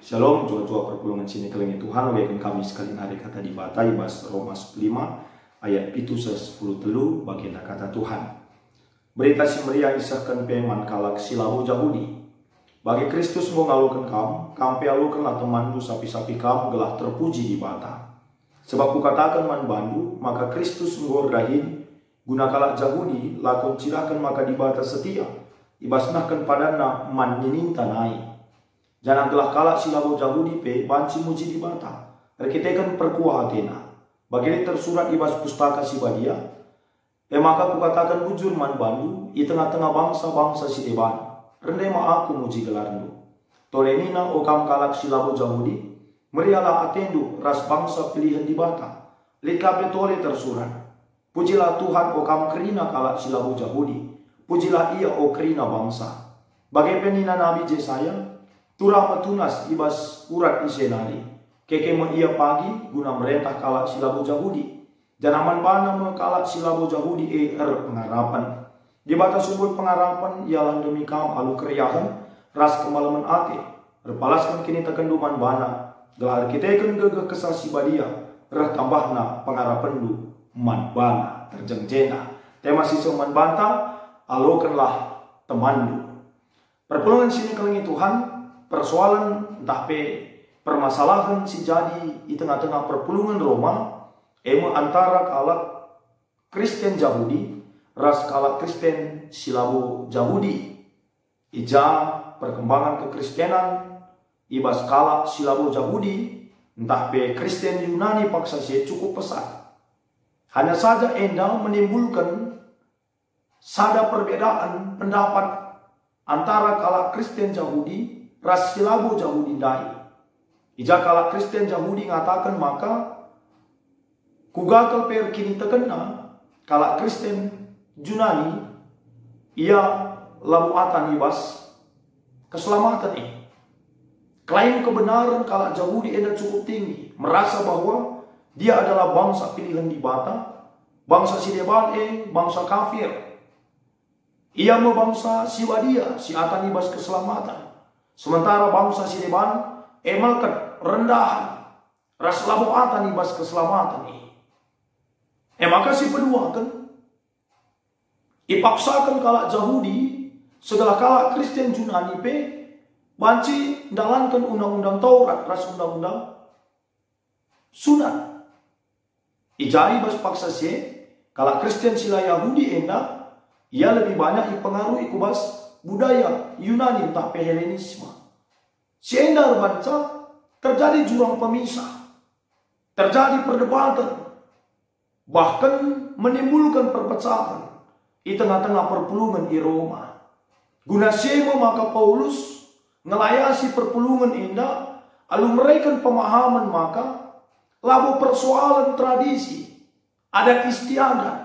Shalom, jua-jua perpulungan sini kelengi Tuhan, weken kami sekali hari kata di bata, ibas Roma 5, ayat itu 10 telu, bagian kata Tuhan. Berita si meriah isahkan peman kalak silabu Yahudi. Bagi Kristus mau ngalukan kam pealukanlah temandu sapi-sapi kam gelah terpuji di bata. Sebab kukatakan man bandu, maka Kristus ngordahin, guna kalak Yahudi, lakon cirahkan maka di bata setia, ibasnahkan padana man nyeninta naik. Jangan gelah kalak silabo Yahudi pe banci muji di bata. Rekitekan perkuah Athena. Bagini tersurat ibas pustaka si badia. Maka kukatakan bujur man bandu i tengah-tengah bangsa-bangsa si deban. Rendema aku muji gelarndu. Tolenina okam kalak silabo Yahudi. Merialah atendu ras bangsa pilihan di bata. Likape tole tersurat. Pujilah Tuhan okam kerina kalak silabo Yahudi. Pujilah ia o kerina bangsa. Bagai penina Nabi Yesaya. Turah metunas ibas urat isenari. Keke ia pagi guna merentah kalak silabu Yahudi. Janaman bana kalak silabu Yahudi pengharapan. Di batas sumber pengharapan ialah demi kam alu keriahan ras kemalaman ate. Berpalaskan kini tekenduman bana. Gelar kita ikan gegah kesasi badia. Rah tambahna pengharapan du man bana terjengjena. Tema sisa man banta alokanlah temandu. Perpulungan sini kelengi Tuhan. Persoalan entah permasalahan si jadi di tengah-tengah perpulungan Roma antara kalak Kristen Yahudi ras kalak Kristen silabu Yahudi ija perkembangan kekristenan ibas kalak silabu Yahudi entah Kristen Yunani paksa si cukup pesat hanya saja endang menimbulkan sada perbedaan pendapat antara kalak Kristen Yahudi ras silabu Yahudi dai. Ija kalak Kristen Yahudi ngatakan maka kugagal per kini terkena kalak Kristen Yunani ia labu atan ibas keselamatan ini. Klaim kebenaran kalak Yahudi enda cukup tinggi, merasa bahwa dia adalah bangsa pilihan di bata, bangsa si deban bangsa kafir. Ia mau bangsa si wadia, si atan ibas keselamatan. Sementara bangsa si deban emalkan rendahan ras labu atan ibas keselamatan ini. Maka si pedua kan ipaksakan kalak Yahudi segala kalak Kristen Yunani pe banci dalankan undang-undang Taurat ras undang-undang sunat. Ijai bas paksa si kalak Kristen sila Yahudi enda ia lebih banyak dipengaruhi kubas budaya Yunani entah Helenisme. Sienda baca terjadi jurang pemisah, terjadi perdebatan, bahkan menimbulkan perpecahan di tengah-tengah perpulungan di Roma. Guna sema maka Paulus ngelayasi perpulungan indah, lalu mereka pemahaman maka labu persoalan tradisi, adat istiadat,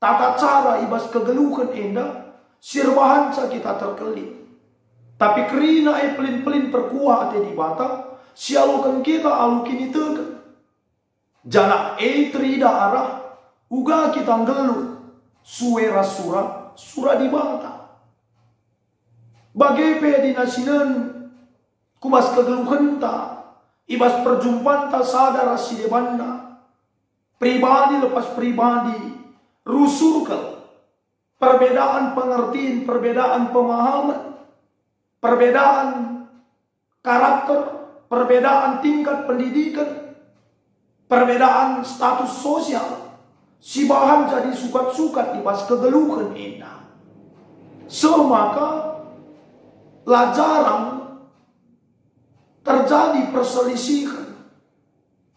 tata cara ibas kegeluhan indah, sirbahan kita terkelip. Tapi kerina pelin-pelin perkuah ate di bata, sialukan kita alu kini teken. Jana trida arah, uga kita ngelu, suera sura di bata. Bagai di nasinan, kubas kegeluhan ta, ibas perjumpaan ta sadar si debanda. Pribadi lepas pribadi, rusurkan. Perbedaan pengertian, perbedaan pemahaman. Perbedaan karakter, perbedaan tingkat pendidikan, perbedaan status sosial, si bahan jadi sukat-sukat ibas kegeluhan indah. Maka lah jarang terjadi perselisihan,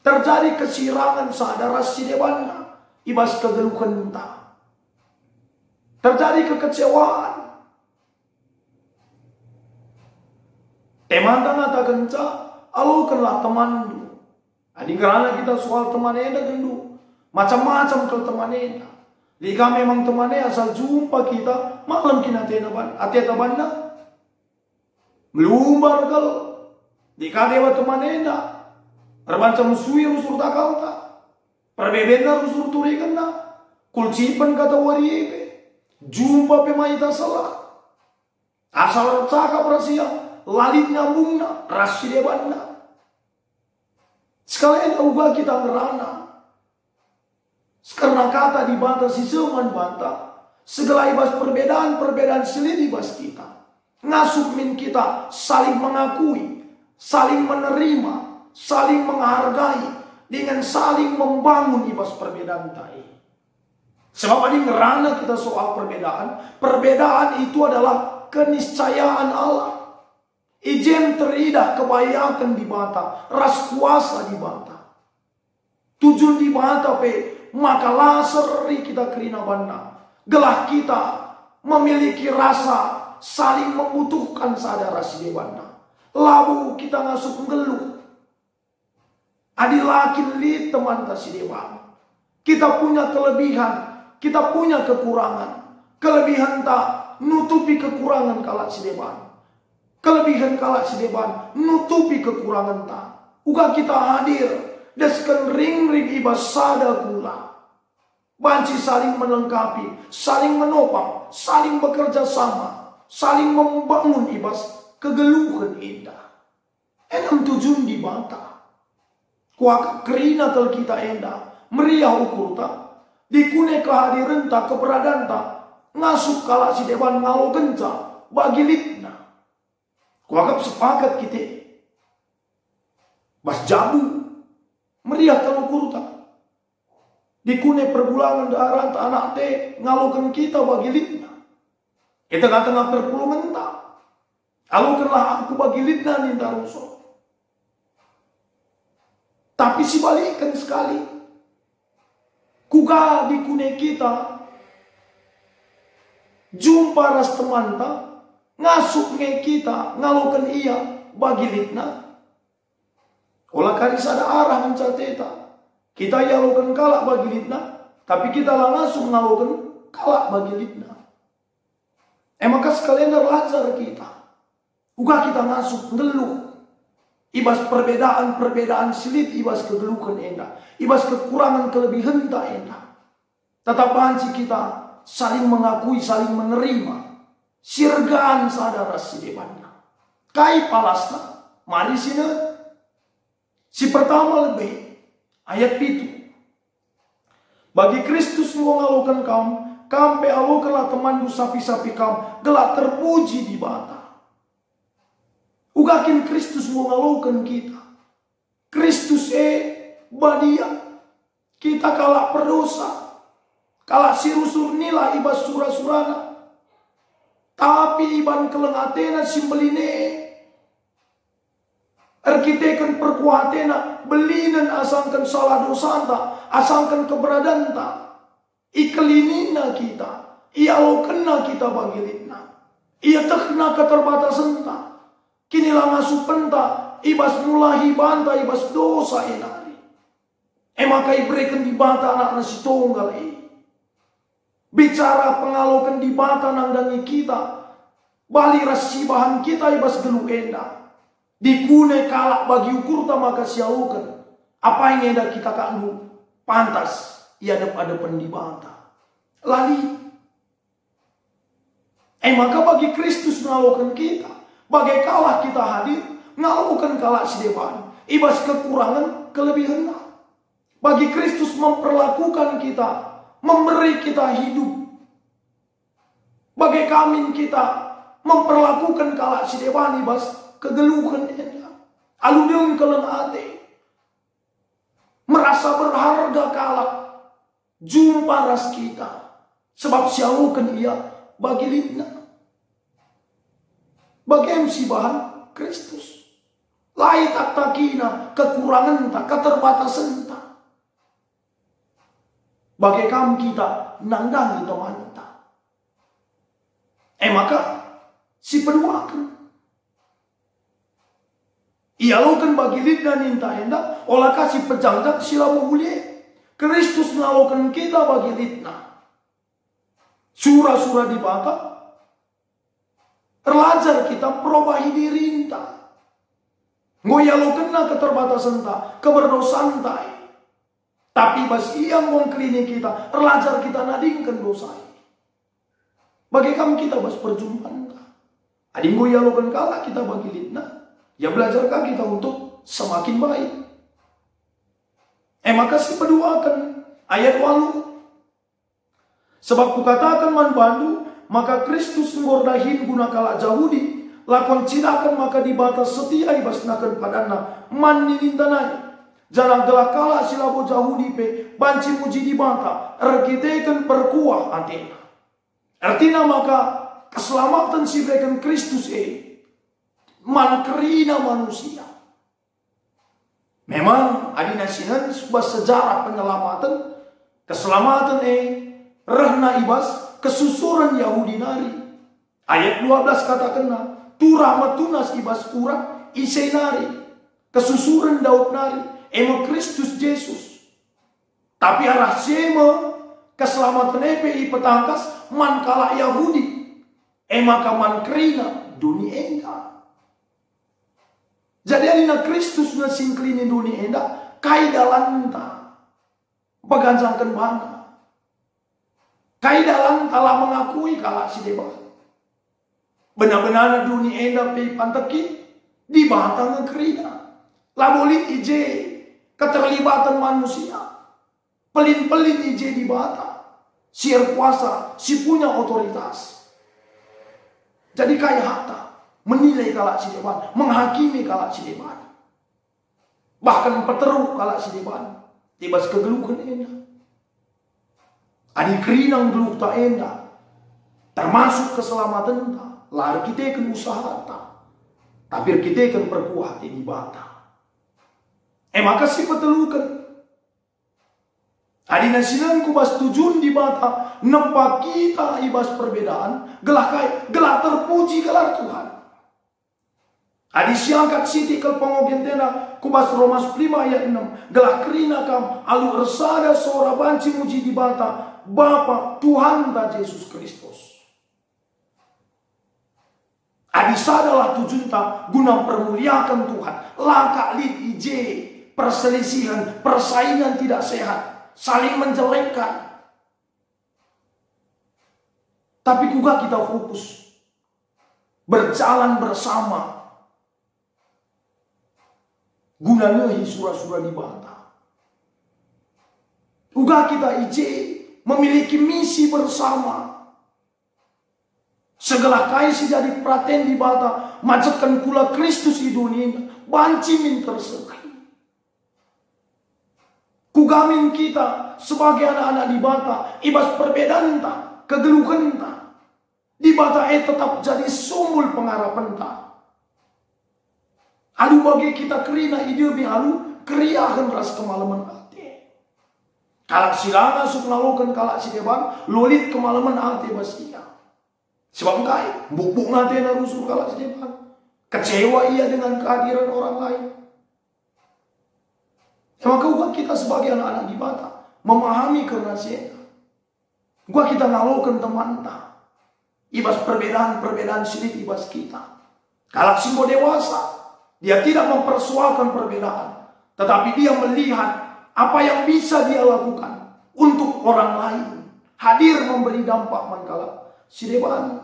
terjadi kesirangan sadar si debana ibas kegeluhan entah. Terjadi kekecewaan. Teman tangata kenca, alukanlah temandu. Adi kerana kita soal teman eda gendu, macam-macam kalau teman eda. Jika memang teman eda asal jumpa kita, malam kina ateta banda, melumbar kalau jika dewa teman eda, berbancam suwi rusur takal tak, perbedaan rusur turikan tak, kulcipan kata wariebe, jumpa pemaita salah, asal cakap rahasia. lalit nyambungna, rasi debanna. Sekalian uga kita ngerana. Karena kata dibatasi seman banta, segala ibas perbedaan selit ibas kita. Ngasup min kita saling mengakui, saling menerima, saling menghargai, dengan saling membangun ibas perbedaan tai. Sebab ada ngerana kita soal perbedaan. Perbedaan itu adalah keniscayaan Allah. Ijen teridah kebayakan di bata, ras kuasa di bata. Tujuan di bata pe, maka laseri kita kerina banda. Gelah kita memiliki rasa saling membutuhkan sadara si banda. Labu kita ngasup ngeluh. Adilakin li teman si dewa. Kita punya kelebihan, kita punya kekurangan. Kelebihan tak nutupi kekurangan kalat si dewa. Kelebihan kalat si dewa nutupi kekurangan tak. Uga kita hadir desken ring-ring ibas sada gula. Banci saling melengkapi, saling menopang, saling bekerja sama, saling membangun ibas kegeluhan indah. Enam tujuan di bata. Kuak kerina tel kita endah, meriah ukur tak, dikune kehadiran tak, keberadaan tak, ngasup kalak si dewan ngalo genca, bagi litna. Kuakap sepakat kita, bas jabu, meriah tel ukur tak, dikune perbulangan daerah tak anak te, ngalokan kita bagi litna. Kita tengah perpulungan tak, alokanlah aku bagi litna ninta rusok. Tapi sibalikkan sekali. Kuga dikune kita. Jumpa ras teman ta. Ngasup nge kita. Ngalokan iya bagi litna. Olah karis ada arah mencateta. Kita yalokan kalak bagi litna. Tapi kita langsung ngalokan kalak bagi litna. Maka sekalian belajar kita. Kuga kita ngasup ngeluh. Ibas perbedaan silit, ibas kegeluhan endah. Ibas kekurangan kelebihan tak endah. Tetap banci kita saling mengakui, saling menerima. Sirgaan sadara si debanna. Kai palasna, mari sini. Si pertama lebih, ayat itu. Bagi Kristus ngalokan kaum, kampe alokanlah temandu sapi-sapi kaum, gelak terpuji di bata. Ugakin Kristus mengalokan kita. Kristus badia. Kita kalak berdosa. Kalak sirusur nila ibas surah-surana. Tapi iban keleng atena simbeline. Arkiteken perkuatena. Belinan asangkan salah dosanta. Asangkan keberadaan ta. Ikelinina kita. Ia lokena kita bagilitna. Ia tekna keterbatasan ta. Kinilah ngasup penta, ibas mulahi banta, ibas dosa enari. Maka ibrekan di bata anak nasi tunggal bicara pengalokan di bata nangdangi kita. Bali rasibahan kita ibas gelu enda. Dikune kalak bagi ukur ta maka sialukan. Apa yang enda kita kaknu pantas. Ia adep-adepan di bata. Lali. Maka bagi Kristus mengalokan kita. Bagai kalah kita hadir, ngalakukan kalah si dewan. Ibas kekurangan, kelebihan. Bagi Kristus memperlakukan kita, memberi kita hidup. Bagai kami kita memperlakukan kalah si dewan, ibas kegeluhan. Aludeng kelen ate. Merasa berharga kalah. Jumpa ras kita. Sebab sialukan ia bagi litna. Bagi bahan Kristus. Lai tak takina kekurangan tak, keterbatasan tak. Bagi kami kita nangdangi teman tak. Maka si peduakan. Ia lakukan bagi litna ninta hendak. Olah kasih pejangjak sila mulia. Kristus melakukan kita bagi litna. Surah-surah di bata. Terlajar kita perubahi diri entah. Ngoyalo kena keterbatasan tak, keberdosaan tak. Tapi pas yang mengklini kita, terlajar kita nadingkan dosa. Bagi kami kita bas perjumpaan tak. Adinggo ya lokan kala kita bagi litna. Ya belajarkan kita untuk semakin baik. Maka si peduakan ayat 8. Sebab kukatakan man bandu, maka Kristus ngordahin guna kala Jahudi, lakon cidakan maka dibatas setia ibasnakan padana, man ninintanai. Jangan gelak kala silabo Jahudi pe, banci muji dibata, erkiteken perkuah antena. Artinya maka keselamatan si berikan Kristus man kerina manusia. Memang adina sinan sebuah sejarah penyelamatan, keselamatan rehna ibas kesusuran Yahudi nari. Ayat 12 katakan turah matunas ibas urat isei nari. Kesusuran Daud nari. Ema Kristus Yesus. Tapi arah sema keselamatan EPI petangkas man kala Yahudi. Ema kaman kerina dunia enda. Jadi adina Kristus na singklini dunia enda kaidalanta. Paganjangkan mana. Kaidalan telah mengakui kalau si debat. Benar-benar dunia enda pe panteki di batang kerina. Labolit ije keterlibatan manusia. Pelin-pelin ije di bata. Siar kuasa, si punya otoritas. Jadi kayak harta. Menilai kalau si debat. Menghakimi kalau si debat. Bahkan peteruk kalau si debat. Tibas kegelukan enda. Adi kerinang geluh tak enda. Termasuk keselamatan tak. Lari kita kan usaha tak. Tapi kita kan perkuat di bata. Maka si petelukan. Adi nasinan kubas tujun di bata. Nempa kita ibas perbedaan. Gelah terpuji gelar Tuhan. Adi siangkat siti ke pengogentena. Kubas Roma 5 ayat 6. Gelah kerina kam. Alu ersada seorang banci muji di bata. Bapa Tuhan dan Yesus Kristus. Adisa adalah tujuan guna permuliakan Tuhan. Laka lid ije perselisihan, persaingan tidak sehat, saling menjelekkan. Tapi juga kita fokus berjalan bersama. Gunanya surah-surah di bata. Juga kita ije memiliki misi bersama. Segala kaisi jadi praten di bata. Majakan pula Kristus di dunia. Banci min tersegel. Kugamin kita sebagai anak-anak di bata. Ibas perbedaan tak. Kegeluhan tak. Di bata tetap jadi sumul pengharapan tak. Alu bagi kita kerina ide bi alu. Keriahan ras kemalaman hati. Kalak silanga suknalokan kalak si deban lolit kemalaman hati basia. Sebab kai buk-buk ngate na rusuh kalak si deban. Kecewa ia dengan kehadiran orang lain. Maka gua kita sebagai anak-anak di bata memahami karena siapa. Gua kita ngalokan teman ta. Ibas perbedaan silit ibas kita. Kalak si dewasa dia tidak mempersoalkan perbedaan, tetapi dia melihat apa yang bisa dia lakukan untuk orang lain. Hadir memberi dampak manakala si deban.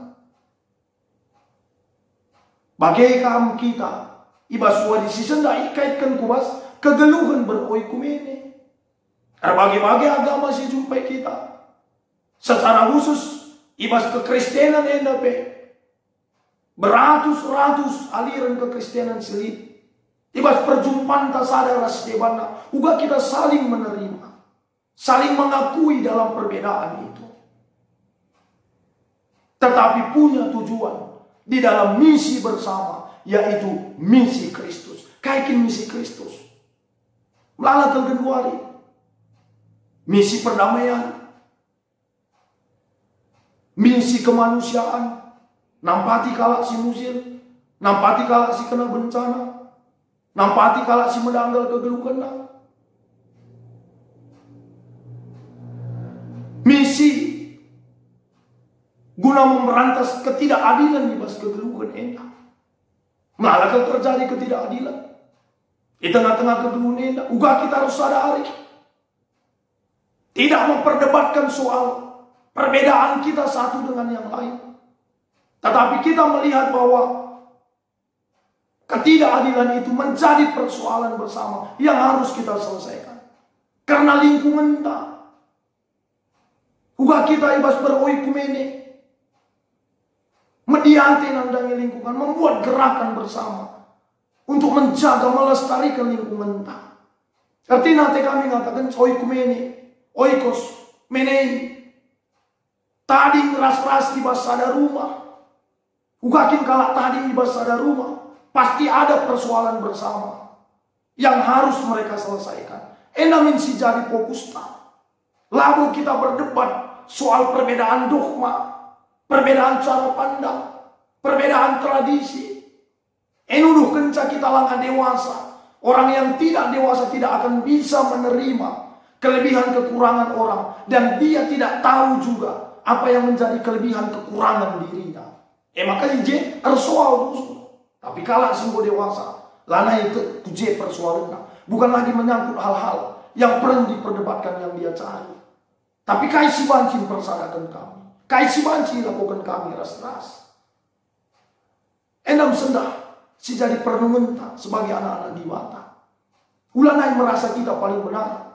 Bagaikan kita ibas wadisi senda ikaitkan kubas kegeluhan beroikumene. Berbagai-bagai agama si jumpai kita. Secara khusus ibas kekristenan endape. Beratus-ratus aliran kekristenan selit. Ibas perjumpaan tak sadar sedebana. Uga kita saling menerima. Saling mengakui dalam perbedaan itu. Tetapi punya tujuan. Di dalam misi bersama. Yaitu misi Kristus. Kaikin misi Kristus. Melala tergeduari. Misi perdamaian. Misi kemanusiaan. Nampati kalak si musir. Nampati kalak si kena bencana. Nampati kalak si medanggal kegelukan. Misi guna memberantas ketidakadilan di bas kegelukan enak. Malah kalau terjadi ketidakadilan di tengah-tengah kegelukan enak, uga kita harus sadari. Tidak memperdebatkan soal perbedaan kita satu dengan yang lain. Tetapi kita melihat bahwa ketidakadilan itu menjadi persoalan bersama yang harus kita selesaikan. Karena lingkungan tak. Uga kita ibas beroikumene. Mediante nandangi lingkungan. Membuat gerakan bersama. Untuk menjaga, melestarikan lingkungan tak. Artinya nanti kami mengatakan oikumene. Oikos. Menei. Tadi ras-ras ibas sada rumah. Ugakin kalak tadi ibas sada rumah. Pasti ada persoalan bersama. Yang harus mereka selesaikan. Enamin si jadi fokus tak. Lalu kita berdebat soal perbedaan dogma, perbedaan cara pandang, perbedaan tradisi. Enuduh kenca kita langkah dewasa. Orang yang tidak dewasa tidak akan bisa menerima kelebihan kekurangan orang. Dan dia tidak tahu juga apa yang menjadi kelebihan kekurangan dirinya. Makanya je harus soal dulu. Tapi kalau singgo dewasa, lana itu je persoalannya. Bukan lagi menyangkut hal-hal yang perlu diperdebatkan yang dia cari. Tapi kaisi banci persadakan kami. Kaisi banci lakukan kami ras-ras. Enam sendah. Si jadi pernungan sebagai anak-anak di mata. Ulanai merasa kita paling benar.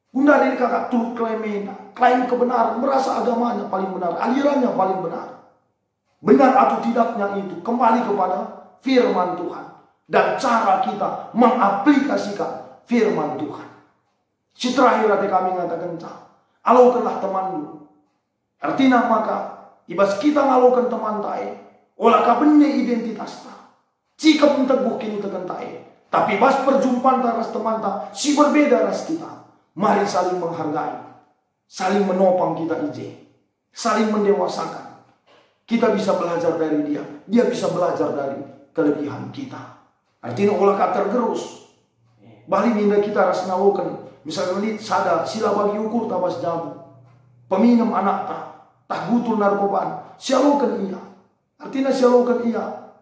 Bunda dari kakak turut klaim kebenaran. Merasa agamanya paling benar. Alirannya paling benar. Benar atau tidaknya itu kembali kepada firman Tuhan. Dan cara kita mengaplikasikan firman Tuhan. Si terakhir hati kami mengatakan, alaukanlah temanmu. Artinya maka, ibas kita ngalaukan teman tae, olah kabenne identitas ta. Jika pun teguh kini tekan tae. Tapi bas perjumpaan taras teman ta, si berbeda ras kita. Mari saling menghargai. Saling menopang kita ije. Saling mendewasakan. Kita bisa belajar dari dia. Dia bisa belajar dari kelebihan kita. Artinya olah kata tergerus. Bali minda kita ras ngalokan. Misalnya lihat sada sila bagi ukur tabas jabu. Peminum anak tak gutul narkobaan. Sialokan iya. Artinya sialokan iya.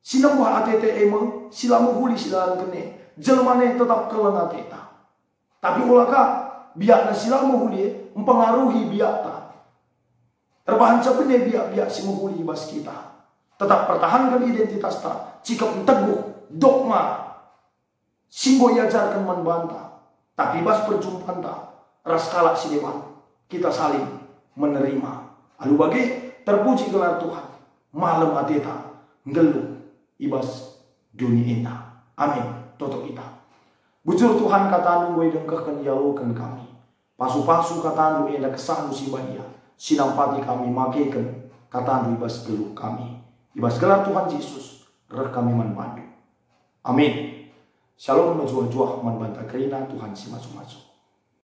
Sinambah atete emang sila muhuli sila kene. Jelmane tetap keleng ateta. Tapi ulaka biakna sila muhuli mempengaruhi biakta. Terbahan cabene biak si muhuli bas kita. Tetap pertahankan identitas ta. Jika pun teguh dogma singgo iajarkan membantah. Tapi bas perjumpaan tak ras kalak si dewan. Kita saling menerima. Lalu bagi terpuji gelar Tuhan. Malam ateta ngeluh ibas dunia indah. Amin. Toto kita. Bujur Tuhan kata nunggu dengkahkan yalukan kami. Pasu-pasu kata nunggu eda kesanu si badia. Sinampati kami makaikan kata nunggu ibas geluh kami. Ibas gelar Tuhan Yesus. Reh kami manbandu. Amin. Shalom menjuah-juah manbanta kerina Tuhan si masuk-masuk.